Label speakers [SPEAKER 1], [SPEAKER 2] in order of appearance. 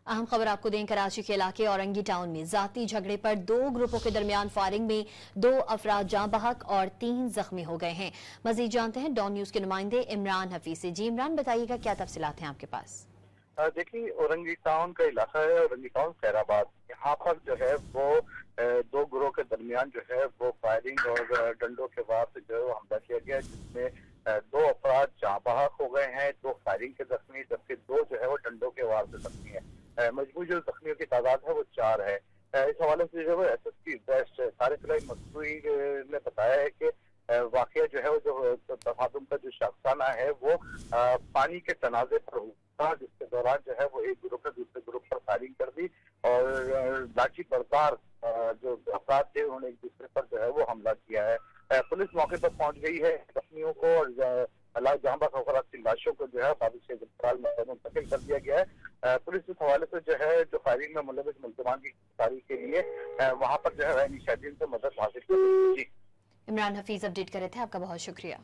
[SPEAKER 1] अहम खबर आपको दें, कराची के इलाके औरंगी टाउन में जाती झगड़े पर 2 ग्रुपों के दरमियान फायरिंग में 2 अफराद जाँ बहक और 3 जख्मी हो गए हैं। मजीद जानते हैं डॉन न्यूज के नुमाइंदे इमरान हफीज से। जी इमरान, बताइएगा क्या तफसीलात हैं आपके पास।
[SPEAKER 2] देखिए, औरंगी टाउन का इलाका है, औरंगी टाउन खैराबाद। यहाँ पर जो है वो 2 ग्रोह के दरमियान जो है वो फायरिंग और डंडों के वार से जो है वो हमला किया गया, जिसमें 2 अफराद जाँ बहक हो गए हैं, 2 फायरिंग के जख्मी, जबकि 2 जो है वो डंडों के वार से जख्मी है। मजबूर जो जख्मियों की तादाद है वो 4 है। इस हवाले से जो है SSP वेस्ट तारिक मसूई ने बताया है कि वाकया जो है वो जो तफादुम का जो शाखसाना है वो पानी के तनाजे पर हुआ, जिसके दौरान जो है वो एक ग्रुप ने दूसरे ग्रुप पर फायरिंग कर दी और लाठी बरदार जो अफराद थे उन्होंने एक दूसरे पर जो है वो हमला किया है। पुलिस मौके पर पहुंच गई है, जख्मियों को और जहां अफराद की लाशों को जो है काबिज अस्पताल में मुंतकिल कर दिया गया है। पुलिस इस हवाले से जो है जो फायरिंग में मुलविस मुल्जमान की गिरफ्तारी के लिए वहां पर जो है मुशाहिदीन से मदद हासिल कर रही है।
[SPEAKER 1] इमरान हफीज अपडेट कर रहे थे, आपका बहुत शुक्रिया।